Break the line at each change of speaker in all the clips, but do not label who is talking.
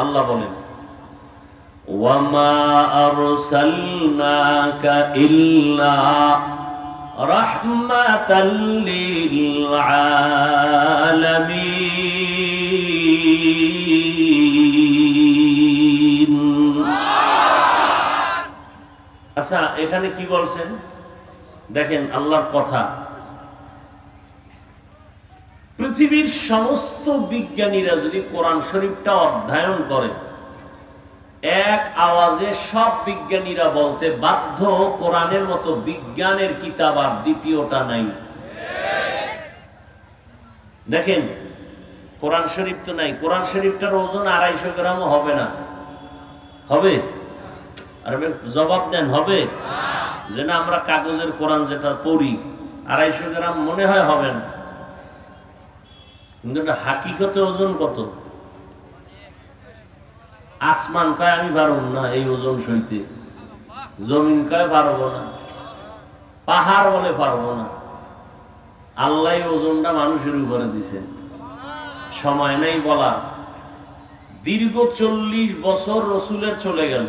আল্লাহ বলেন ওয়ামা আরসালনাকা ইল্লা রাহমাতাল লিল আলামিন। আচ্ছা, এখানে কি বলছেন দেখেন আল্লাহর কথা। পৃথিবীর সমস্ত বিজ্ঞানীরা যদি কোরআন শরীফটা অধ্যয়ন করে, এক আওয়াজে সব বিজ্ঞানীরা বলতে বাধ্য কোরআনের মতো বিজ্ঞানের কিতাব আর দ্বিতীয়টা নাই। দেখেন কোরআন শরীফ তো নাই, কোরআন শরীফটার ওজন 250 গ্রামও হবে না। হবে? আর জবাব দেন, হবে? যে না, আমরা কাগজের কোরআন যেটা পড়ি 250 গ্রাম মনে হয় হবে না, কিন্তু এটা হাকিকতে ওজন কত? আসমান কয় আমি পারব না এই ওজন সইতে, জমিন কয় পারব না, পাহাড় বলে পারবো না। আল্লাহ ওজনটা মানুষের উপরে দিছে, সময় নেই বলা। দীর্ঘ 40 বছর রসুলের চলে গেল,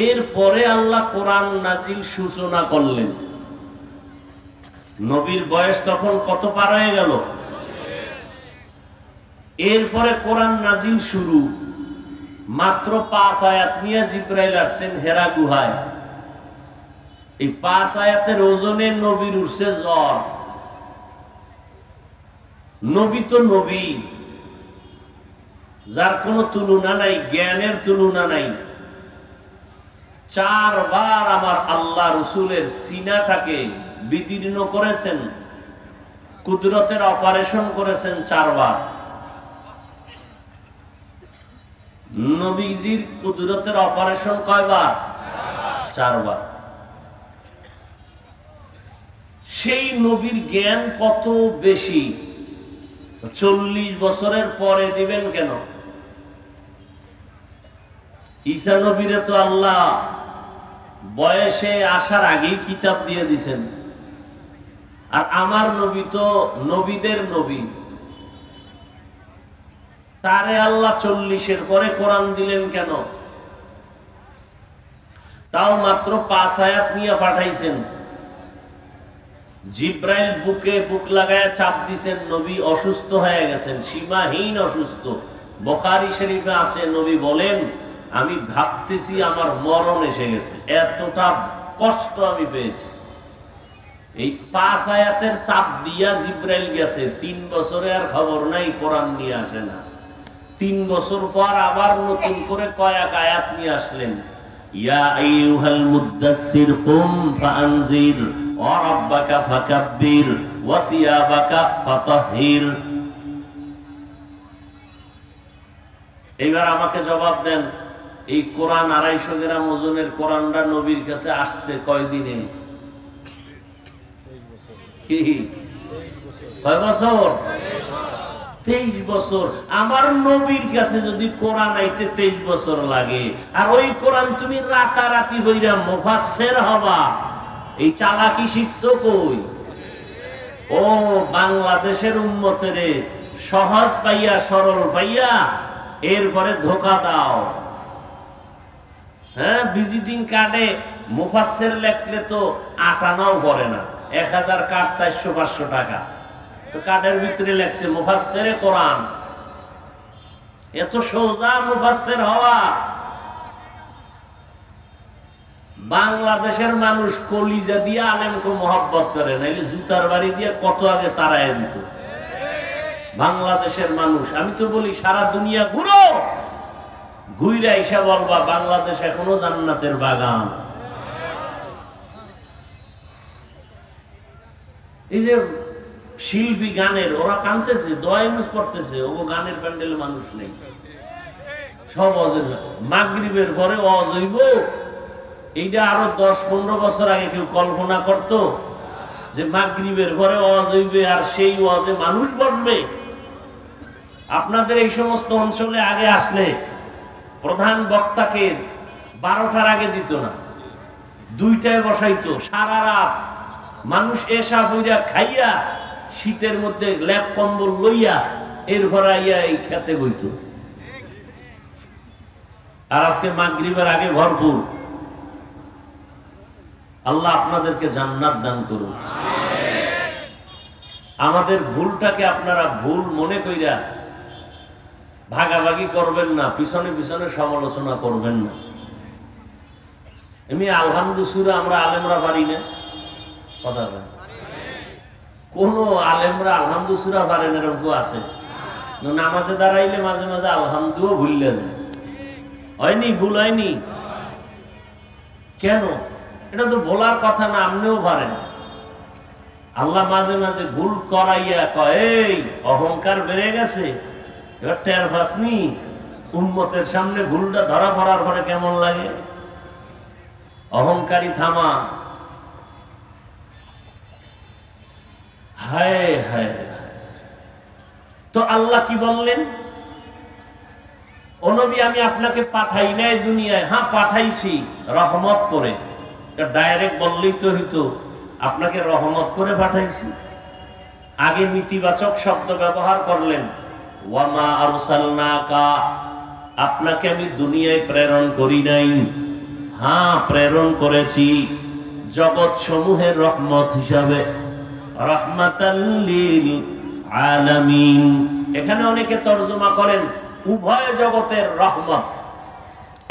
এরপরে আল্লাহ কোরআন নাজিল সূচনা করলেন। নবীর বয়স তখন কত পার হয়ে গেল? এরপরে কোরআন নাজিল শুরু। মাত্র 5 আয়াত নিয়ে জিবরাইল আসছেন হেরা গুহায়। এই 5 আয়াতের ওজনে নবীর উঠছে জ্বর। নবী তো নবী, যার কোনো তুলনা নাই, জ্ঞানের তুলনা নাই। 4 বার আমার আল্লাহ রসুলের সিনাটাকে বিদীর্ণ করেছেন, কুদরতের অপারেশন করেছেন 4 বার। নবীজির কুদরতের অপারেশন কয়বার? 4 বার। সেই নবীর জ্ঞান কত বেশি, 40 বছরের পরে দিবেন কেন? ঈসা নবীরে তো আল্লাহ বয়সে আসার আগেই কিতাব দিয়ে দিছেন, আর আমার নবী তো নবীদের নবী, তারে আল্লাহ 40-এর পরে কোরআন দিলেন কেন? তাও মাত্র 5 আয়াত নিয়ে পাঠাইছেন। জিব্রাইল বুকে বুক লাগায় চাপ দিছেন, নবী অসুস্থ হয়ে গেছেন, সীমাহীন অসুস্থ। বুখারী শরীফে আছে, নবী বলেন আমি ভাবতেছি আমার মরণ এসে গেছে, এতটা কষ্ট আমি পেয়েছি। এই 5 আয়াতের চাপ দিয়া জিব্রাইল গেছে, 3 বছরে আর খবর নাই, কোরআন নিয়ে আসে না। 3 বছর পর আবার নতুন করে কয়েক আয়াত নিয়ে আসলেন। ইয়া আইয়ুহাল মুদ্দাসসির কুম ফাআনজির ওয়া রাব্বাকা ফাকাব্বির ওয়া সিয়াবাকা ফাতাহহির। এইবার আমাকে জবাব দেন, এই কোরআন 250 গ্রাম ওজনের কোরআনটা নবীর কাছে আসছে কয়দিনে? কি কয় বছর? 23 বছর। আমার নবীর কাছে যদি কোরআন আইতে 23 বছর লাগে, আর ওই কোরআন তুমি রাতারাতি হইরা মুফাসসির হবা, এই চালাকি শিখছো কই? ও বাংলাদেশের উম্মতেরে সহজ পাইয়া, সরল পাইয়া এরপরে ধোকা দাও। হ্যাঁ, ভিজিটিং কার্ডে মুফাসসির লেখলে তো 8 আনাও পড়ে না, 1000 কার্ড 400-500 টাকা, তো কার্ডের ভিতরে লেখছে মুফাসসিরে কোরআন। এত সোজা মুফাসসির হওয়া? বাংলাদেশের মানুষ কলিজা দিয়ে আলেমকে মহব্বত করে, নাইলে জুতার বাড়ি দিয়ে কত আগে তাড়াইয়া দিত। বাংলাদেশের মানুষ, আমি তো বলি সারা দুনিয়া ঘুরো, ঘুইরা এসে বলবা বাংলাদেশ এখনো জান্নাতের বাগান। এই যে শিল্পী গানের, ওরা কানতেছে, দোয়া ইউজ করতেছে, ও গানের প্যান্ডেলে মানুষ নেই, সব অজের। মাগরিবের পরে ওয়াজ হইব, এইটা আরো 10-15 বছর আগে কেউ কল্পনা করত যে মাগরিবের পরে ওয়াজ হইবে আর সেই ওয়াজে মানুষ বসবে? আপনাদের এই সমস্ত অঞ্চলে আগে আসলে প্রধান বক্তাকে 12টার আগে দিত না, 2টায় বসাইতো, সারা রাত মানুষ এসা বইরা খাইয়া শীতের মধ্যে ল্যাপ কম্বল লইয়া এরপর আইয়া এই খেতে বইতো। আর আজকে মাগরিবের আগে ভরপুর। আল্লাহ আপনাদেরকে জান্নাত দান করুন। আমাদের ভুলটাকে আপনারা ভুল মনে কইরা ভাগাভাগি করবেন না, পিছনে পিছনে সমালোচনা করবেন না। এমনি আলহামদুলিল্লাহ আমরা আলেমরা পারি না, কথা বলেন। কোন আলেমরা আলহামদুলিল্লাহ পারেন এরকম আছে? নামাজে দাঁড়াইলে মাঝে মাঝে আলহামদুলিল্লাহ ভুললে যায়। হয়নি? ভুল হয়নি কেন? এটা তো বলার কথা না, আপনিও পারেন। আল্লাহ মাঝে মাঝে ভুল করাইয়া কয়, এই অহংকার বেড়ে গেছে, এবার টের পাসনি? উম্মতের সামনে ভুলটা ধরা পড়ার পরে কেমন লাগে? অহংকারী থামা। হায় হায়। তো আল্লাহ কি বললেন? ও নবী, আমি আপনাকে পাঠাই নাই দুনিয়ায়। হ্যাঁ পাঠাইছি রহমত করে। ডাইরেক্ট বললেই তো হইতো, আপনাকে রহমত করে পাঠাইছি। আগে নীতিবাচক শব্দ ব্যবহার করলেন, ওয়ামা আরসালনাকা, আপনাকে আমি দুনিয়ায় প্রেরণ করি নাই। হ্যাঁ প্রেরণ করেছি জগৎ সমূহের রহমত হিসাবে, রাহমাতাল লিল আলামিন। এখানে অনেকে তরজমা করেন উভয় জগতের রহমত,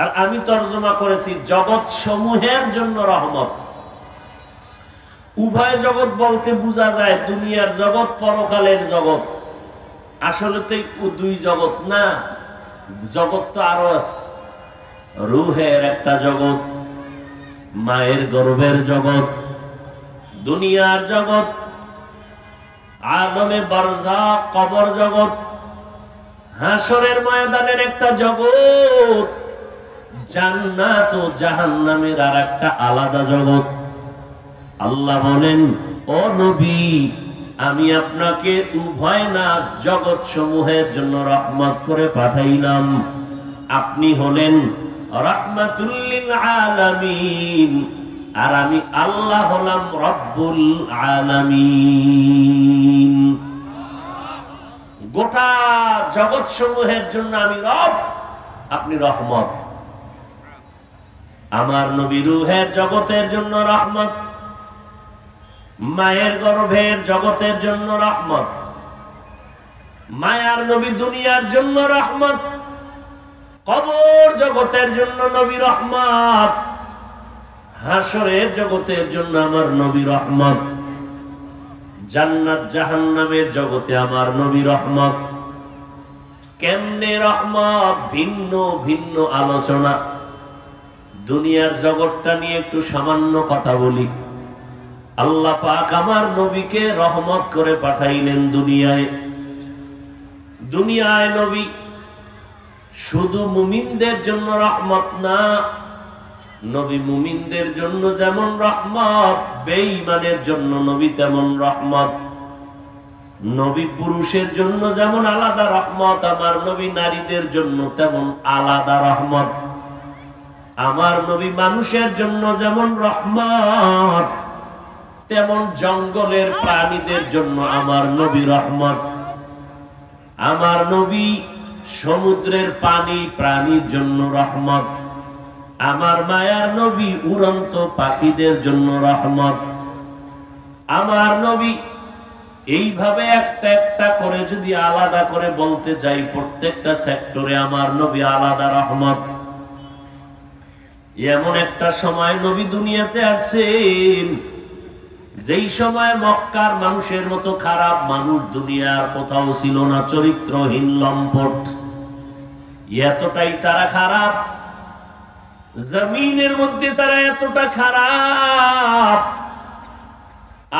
আর আমি তরজমা করেছি জগৎ সমূহের জন্য রহমত। উভয় জগৎ বলতে বোঝা যায় দুনিয়ার জগৎ, পরকালের জগৎ। আসলে তো দুই জগৎ না, জগৎ তো আরো আছে। রুহের একটা জগৎ, মায়ের গর্ভের জগৎ, দুনিয়ার জগৎ, আদমে বারজাখ কবর জগৎ, হাসরের ময়দানের একটা জগৎ, জান্নাত ও জাহান্নামের আর একটা আলাদা জগৎ। আল্লাহ বলেন, ও নবী, আমি আপনাকে উভয় না জগৎ সমূহের জন্য রহমত করে পাঠাইলাম। আপনি হলেন রাহমাতুল লিল আলামিন, আর আমি আল্লাহ হলাম রব্বুল আলামিন। গোটা জগৎ সমূহের জন্য আমি রব, আপনি রহমত। আমার নবী রূহের জগতের জন্য রহমত, মায়ের গর্ভের জগতের জন্য রহমত, মায়ার নবী দুনিয়ার জন্য রহমত, কবর জগতের জন্য নবী রহমত, হাসরের জগতের জন্য আমার নবী রহমত, জান্নাত জাহান্নামের জগতে আমার নবী রহমত। কেমনে রহমত? ভিন্ন ভিন্ন আলোচনা। দুনিয়ার জগৎটা নিয়ে একটু সামান্য কথা বলি। আল্লাহ পাক আমার নবীকে রহমত করে পাঠাইলেন দুনিয়ায়। দুনিয়ায় নবী শুধু মুমিনদের জন্য রহমত না, নবী মুমিনদের জন্য যেমন রহমত, বেঈমানের জন্য নবী তেমন রহমত। নবী পুরুষের জন্য যেমন আলাদা রহমত, আমার নবী নারীদের জন্য তেমন আলাদা রহমত। আমার নবী মানুষের জন্য যেমন রহমত, তেমন জঙ্গলের প্রাণীদের জন্য আমার নবী রহমত। আমার নবী সমুদ্রের পানি প্রাণীর জন্য রহমত। আমার মায়ার নবী উড়ন্ত পাখিদের জন্য রহমত। আমার নবী এইভাবে একটা একটা করে যদি আলাদা করে বলতে যাই, প্রত্যেকটা সেক্টরে আমার নবী আলাদা রহমত। এমন একটা সময় নবী দুনিয়াতে আসছেন যেই সময় মক্কার মানুষের মতো খারাপ মানুষ দুনিয়ার কোথাও ছিল না, চরিত্রহীন লম্পট। এতটাই তারা খারাপ, জমিনের মধ্যে তারা এতটা খারাপ,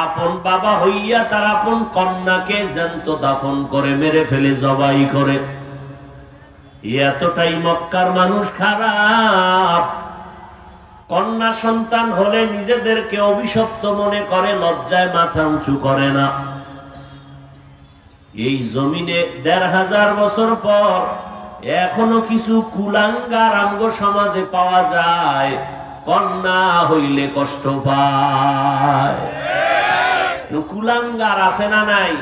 আপন বাবা হইয়া তার আপন কন্যাকে জ্যান্ত দাফন করে, মেরে ফেলে, জবাই করে। এতটাই মক্কার মানুষ খারাপ। কন্যা সন্তান হলে নিজেদেরকে অভিশপ্ত মনে করে, লজ্জায় মাথা উঁচু করে না। এই জমিনে ১৫০০ বছর পর এখনো কিছু কুলাঙ্গার আমগো সমাজে পাওয়া যায়, কন্যা হইলে কষ্ট পায়। কুলাঙ্গার আছে না নাই?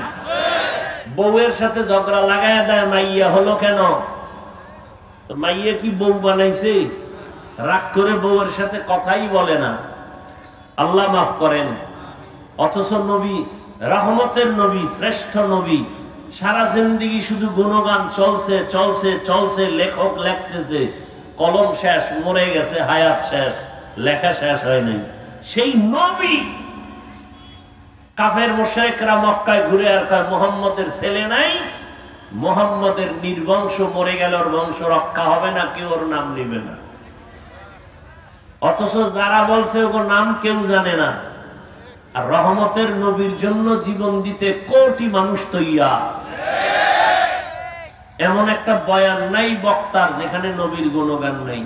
বউয়ের সাথে ঝগড়া লাগায় দেয়, মাইয়া হলো কেন? তো মাইয়া কি বউ বানাইছে? রাগ করে বউয়ের সাথে কথাই বলে না। আল্লাহ মাফ করেন। অথচ নবী, রহমতের নবী, শ্রেষ্ঠ নবী, সারা জিন্দেগি শুধু গুণগান চলছে চলছে চলছে, লেখক লেখতেছে, কলম শেষ, মরে গেছে, হায়াত শেষ, লেখা শেষ হয় নাই। সেই নবী কাফের মুশরিকরা মক্কায় ঘুরে আর কয় মুহাম্মদের ছেলে নাই, মুহাম্মদের নির্বংশ, মরে গেল, ওর বংশ রক্ষা হবে না, কেউ ওর নাম নিবে না। অথচ যারা বলছে ওর নাম কেউ জানে না। আর রহমতের নবীর জন্য জীবন দিতে কোটি মানুষ তৈয়া। এমন একটা বয়ান নাই বক্তার যেখানে নবীর গুণগান নাই।